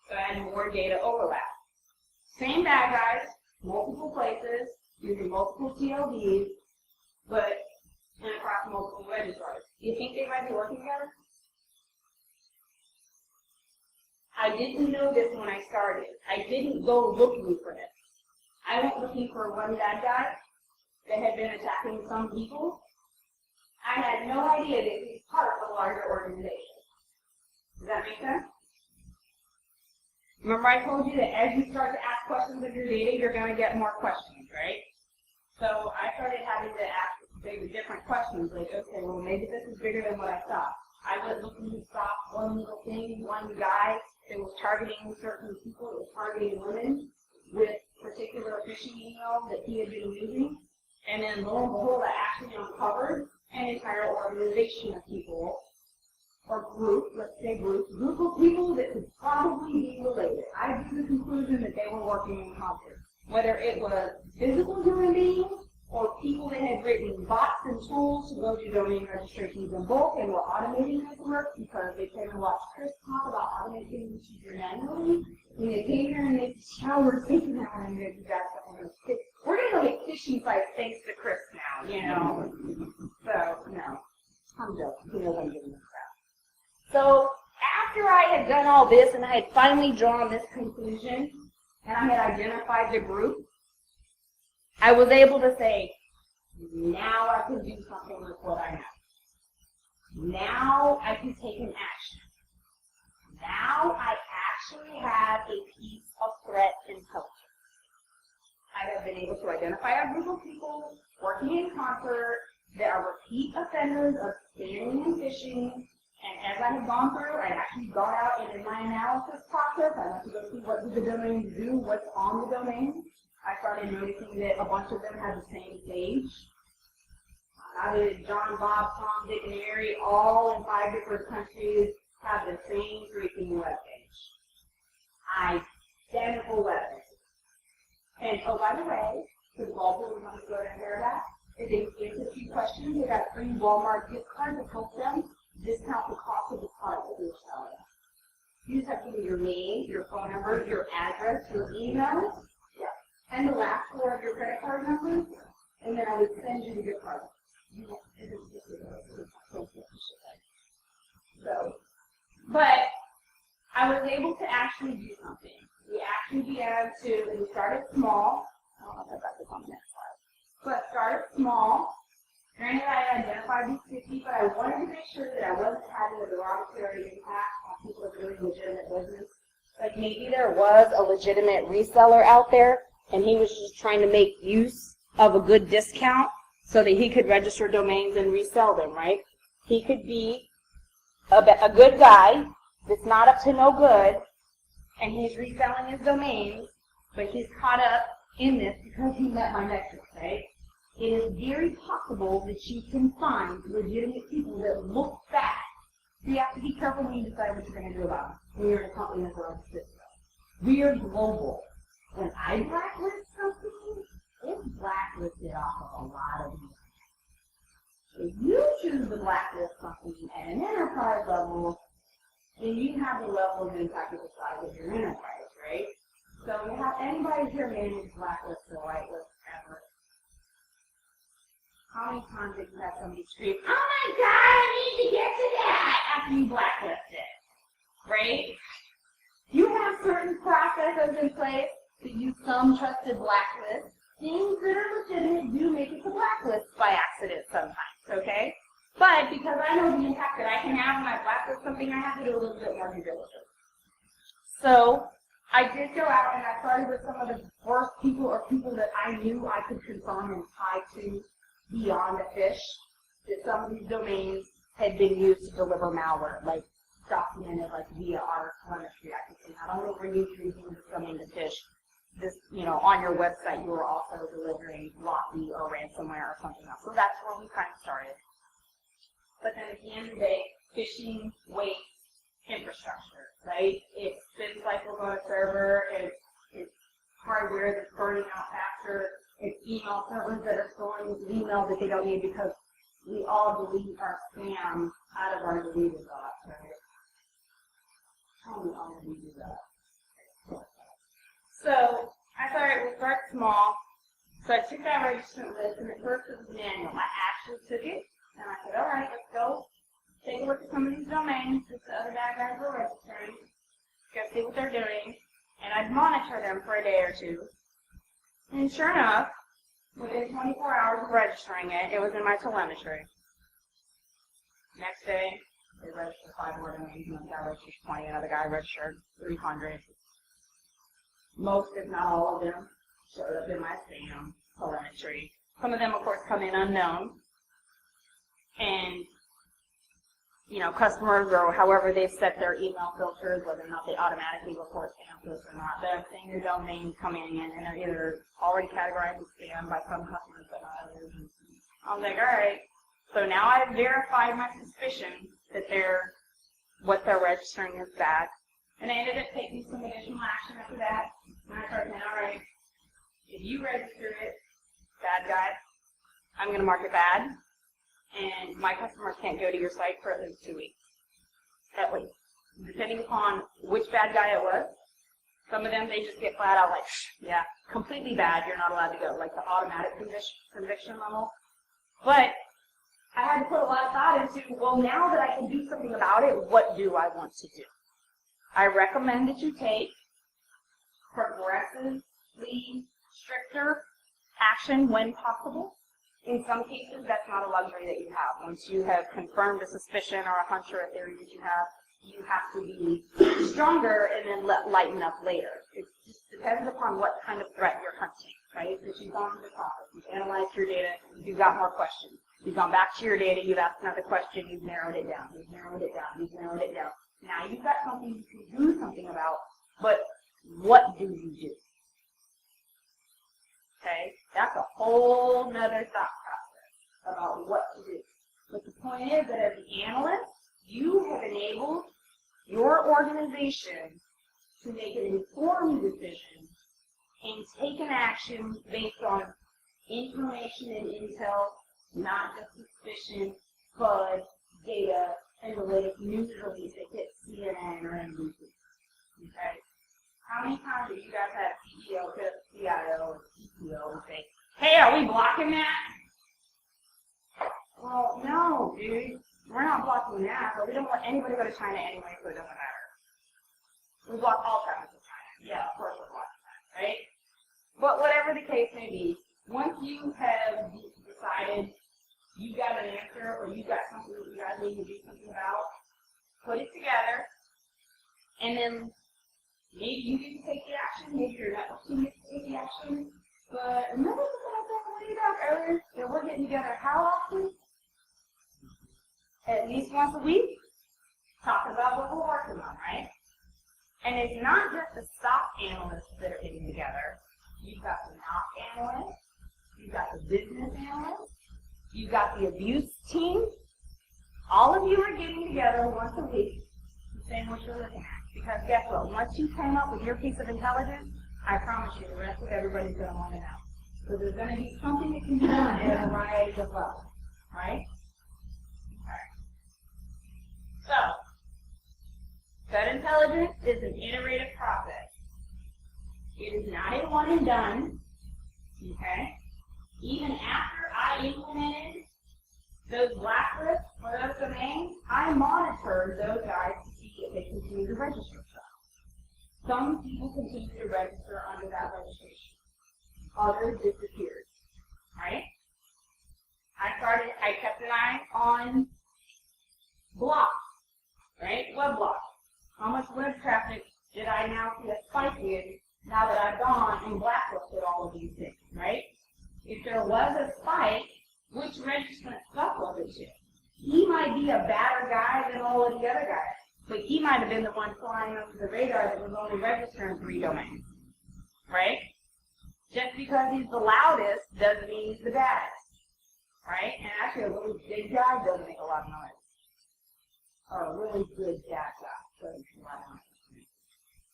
Speaker 1: So I had more data overlap. Same bad guys, multiple places, using multiple TLDs, but and across multiple registrars. Do you think they might be working together? I didn't know this when I started. I didn't go looking for this. I went looking for one bad guy that had been attacking some people. I had no idea that he was part of a larger organization. Does that make sense? Remember I told you that as you start to ask questions of your data, you're going to get more questions, right? So I started having to ask different questions, like, okay, well, maybe this is bigger than what I thought. I was looking to stop one little thing, one guy that was targeting certain people, that was targeting women with particular phishing emails that he had been using. And then lo and behold, I actually uncovered an entire organization of people, or group, let's say group of people that could probably be related. I drew the conclusion that they were working in concert. Whether it was physical human beings, or people that had written bots and tools to go to domain registrations in bulk and were automating this work because they came and watched Chris talk about automating the procedure manually. And they came here and they showered thinking out and they got something. We're going to go get phishing sites thanks to Chris now, you know. So, no, I'm joking. He knows I'm giving this crap. So, after I had done all this and I had finally drawn this conclusion and I had identified the group, I was able to say, now I can do something with what I know. Now I can take an action. Now I actually have a piece of threat intelligence. I have been able to identify a group of people working in concert that are repeat offenders of scamming and phishing. And as I had gone through, I actually gone out and in my analysis process, I went to go see what do the domains do, what's on the domain. I started noticing that a bunch of them had the same page. How did John, Bob, Tom, Dick, and Harry, all in 5 different countries, have the same freaking webpage? Identical webpage. And oh, by the way, because Walter was going to go to hear that, if they answer a few questions, they got 3 Walmart gift cards to help them discount the cost of the product that you're selling. You just have to give your name, your phone number, your address, your email. And the last 4 of your credit card numbers, and then I would send you the gift card. So, but I was able to actually do something. We actually began to, and we started small. I don't know if I got this on the next slide. But started small. Granted, I identified these 50, but I wanted to make sure that I wasn't having a derogatory impact on people doing legitimate business. Like maybe there was a legitimate reseller out there, and he was just trying to make use of a good discount so that he could register domains and resell them, right? He could be a good guy that's not up to no good, and he's reselling his domains, but he's caught up in this because he met my metrics, right? It is very possible that you can find legitimate people that look bad. So you have to be careful when you decide what you're going to do about it when you're in a company that's around Cisco. We are global. When I blacklist something, it's blacklisted off of a lot of these. If you choose to blacklist something at an enterprise level, then you have the level of impact of the size of your enterprise, right? So you have anybody here manage blacklist or whitelist ever? How many times did you have somebody scream, oh my God, I need to get to that after you blacklist it, right? You have certain processes in place to use some trusted blacklist. Things that are legitimate do make it to blacklist by accident sometimes, okay? But because I know the impact that I can have when I blacklist something, I have to do a little bit more due diligence. So I did go out and I started with some of the worst people or people that I knew I could confirm and tie to beyond a fish, that some of these domains had been used to deliver malware, like documented like via our telemetry. I can see not only were you using this domain to fish, this, on your website, you were also delivering lossy or ransomware end of the day, phishing waste infrastructure, right? It's spin cycles on a server, it's hardware that's burning out faster, it's email servers that are storing email that they don't need because we all delete our spam out of our deleted box, right? How do we all do that? So I thought it would start small. So I took that registrant list, and at first it was manual. I actually took it, and I said, all right, let's go take a look at some of these domains that the other bad guys were registering. Go see what they're doing. And I'd monitor them for a day or two. And sure enough, within 24 hours of registering it, it was in my telemetry. Next day, they registered 5 more domains, and one guy registered 20, another guy registered 300. Most, if not all of them, showed up in my spam telemetry. Some of them, of course, come in unknown. And, you know, customers or however they've set their email filters, whether or not they automatically report spam to us or not, they're seeing your domain coming in, and they're either already categorized as spam by some customers but not others. I was like, all right. So now I've verified my suspicion that what they're registering is bad. And I ended up taking some additional action after that. And I started saying, all right, if you register it, bad guy, I'm going to mark it bad. And my customers can't go to your site for at least 2 weeks. At least. Depending upon which bad guy it was. Some of them, they just get flat out like, yeah, completely bad, you're not allowed to go. Like the automatic conviction level. But I had to put a lot of thought into, well, now that I can do something about it, what do I want to do? I recommend that you take progressively stricter action when possible. In some cases, that's not a luxury that you have. Once you have confirmed a suspicion or a hunch or a theory that you have to be stronger and then lighten up later. It just depends upon what kind of threat you're hunting, right? So you've gone to the process, you've analyzed your data, you've got more questions. You've gone back to your data, you've asked another question, you've narrowed it down, you've narrowed it down, you've narrowed it down. Now you've got something you can do something about, but what do you do? Okay, that's a whole nother thought process about what to do. But the point is that as an analyst, you have enabled your organization to make an informed decision and take an action based on information and intel, not just suspicion, FUD, data, and the latest news release that hits CNN or NBC. Okay? How many times have you guys had a CEO hit a CIO or CTO and say, hey, are we blocking that? Well, no, dude. We're not blocking that, but we don't want anybody to go to China anyway, so it doesn't matter. We block all traffic to China. Yeah, of course we're blocking that, right? But whatever the case may be, once you have decided you got an answer or you got something that you guys need to do something about, put it together, and then maybe you get to take the action, maybe your network team gets to take the action. But remember what I said way back earlier, that we're getting together how often? At least once a week, talking about what we're working on, right? And it's not just the stock analysts that are getting together. You've got the NOC analysts, you've got the business analysts, you've got the abuse team. All of you are getting together once a week and saying what you're looking at. Because guess what? Once you came up with your piece of intelligence, I promise you the rest of everybody's going to want to know. So there's going to be something that can be done at a variety of levels, right? So, threat intelligence is an iterative process. It is not a one and done, okay? Even after I implemented those blacklists or those domains, I monitored those guys to see if they continue to register stuff. Some people continue to register under that registration. Others disappeared, right? I kept an eye on blocks. Right? Web blocks. How much web traffic did I now see a spike in now that I've gone and blacklisted all of these things, right? If there was a spike, which registrant stuff was it to? He might be a badder guy than all of the other guys, but he might have been the one flying under the radar that was only registering 3 domains, right? Just because he's the loudest doesn't mean he's the baddest, right? And actually a really big guy doesn't make a lot of noise. are a really good bad guy.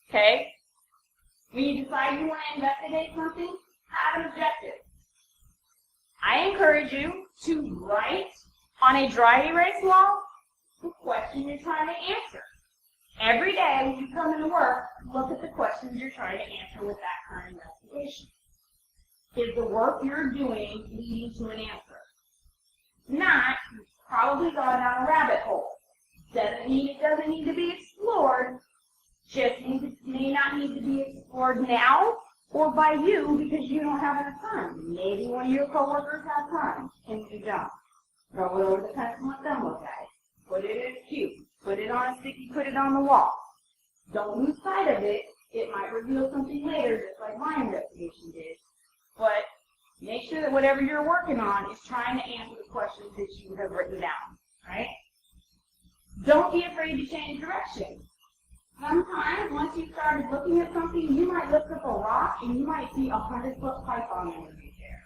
Speaker 1: Okay? When you decide you want to investigate something, have an objective. I encourage you to write on a dry erase log the question you're trying to answer. Every day when you come into work, look at the questions you're trying to answer with that current investigation. Is the work you're doing leading to an answer? If not, you've probably gone down a rabbit hole. Doesn't mean it doesn't need to be explored, just may not need to be explored now or by you because you don't have enough time. Maybe one of your coworkers has time and you don't. Throw it over the fence and let them look at it. Put it in a cube. Put it on a sticky, put it on the wall. Don't lose sight of it. It might reveal something later, just like my investigation did. But make sure that whatever you're working on is trying to answer the questions that you have written down, right? Don't be afraid to change direction. Sometimes, once you started looking at something, you might lift up a rock and you might see 100-foot python underneath there.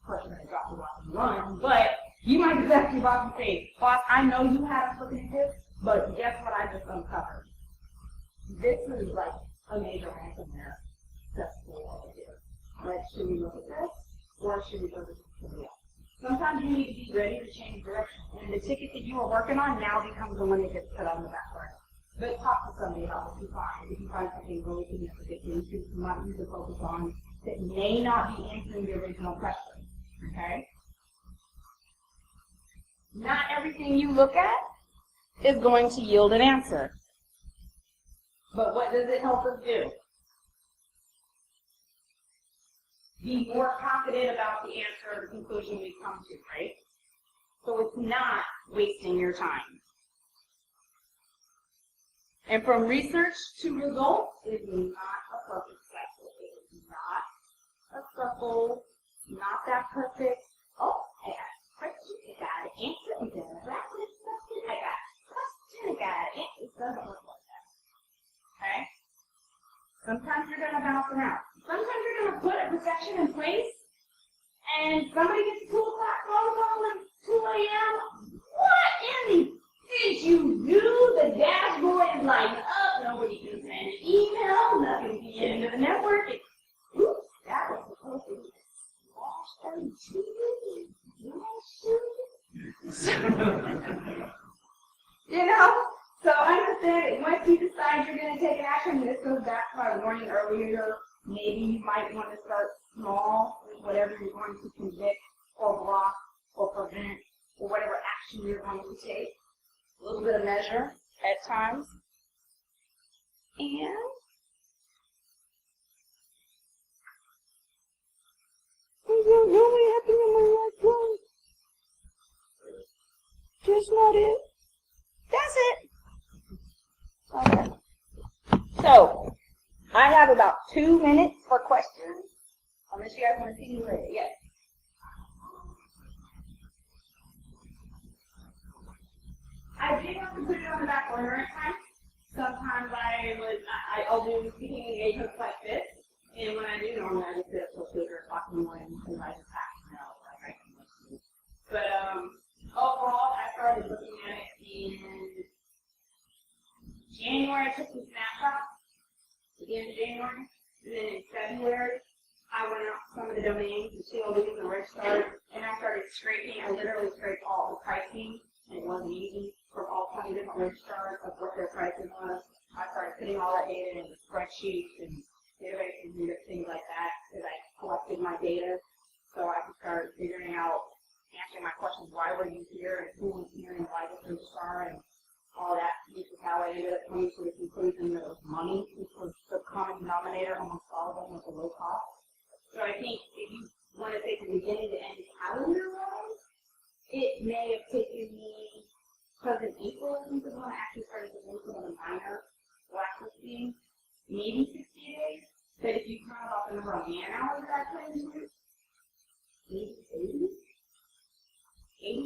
Speaker 1: Of course, you're going to drop the rock and run, but you might be back to your boss and say, boss, I know you had us looking at this, but guess what I just uncovered? This is like a major ransomware cesspool over here. Like, should we look at this, or should we look at something else? Sometimes you need to be ready to change direction, and the ticket that you are working on now becomes the one that gets put on the back burner. But talk to somebody about what you find. If you find something really significant, you might need to focus on that may not be answering the original question. Okay? Not everything you look at is going to yield an answer. But what does it help us do? Be more confident about the answer or the conclusion we come to, right? So it's not wasting your time. And from research to results is not a perfect cycle. It is not a circle, not that perfect. Oh, I got a question, I got an answer, and then a rapid question, I got a question, I got an answer. It doesn't work like that. Okay? Sometimes you're going to bounce around. Sometimes you're going to put a protection in place, and somebody gets a 2 o'clock phone call at 2 a.m. What in the did you do? The dashboard is lighting up. Nobody can send an email. Nothing can get into the network. Oops, that was supposed to be you know? So understand that once you decide you're going to take action, this goes back to my warning earlier. Maybe you might want to start small with whatever you're going to convict or block or prevent or whatever action you're going to take. A little bit of measure at times. And I don't know what happened in my life. Just not it. That's it. Okay. So, I have about 2 minutes for questions. Unless you guys want to see me later. Yes. I did have to put it on the back burner at times. Sometimes I'll do speaking engagements like this, and when I do, normally I just sit up till 2 o'clock in the morning because I just have to know, like I can listen. But overall, I started looking at it in January. I took some snapshots at the end of January, and then in February, I went out to some of the domains, the CLDs, and registrars, and I started scraping. I literally scraped all the pricing, and it wasn't easy. From all 20 different registrars of what their pricing was. I started putting all that data into spreadsheets and databases and things like that because I collected my data so I could start figuring out, answering my questions, why were you here and who was here and why was registrar and all that. This is how I ended up coming to the conclusion that it was money, which was the common denominator, almost all of them was a low cost. So I think if you want to take the beginning to end calendar-wise, it may have taken me President April, I think, is when I actually started to look at a minor blacklisting, maybe 60 days. But if you count off the number of man hours that I put into it, maybe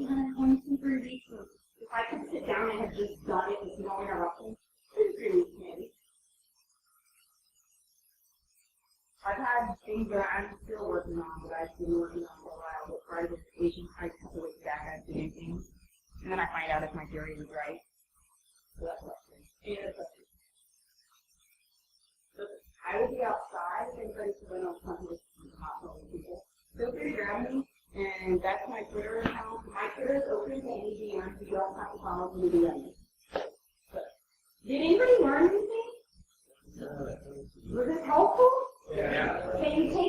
Speaker 1: 123 weeks. If I could sit down and have just done it with no interruption, 3 weeks maybe. I've had things that I'm still working on, that I've been working on for a while, but prior to the patient, I took a week back, I've been doing things. And then I find out if my theory was right. So that's questions. Any other questions? I will be outside if anybody's going on something with people. Feel free to grab me, and that's my Twitter account. My Twitter is open to any DMs, so you don't have to follow me to DM me. Did anybody learn anything? Was this helpful?
Speaker 2: Yeah.
Speaker 1: Can you take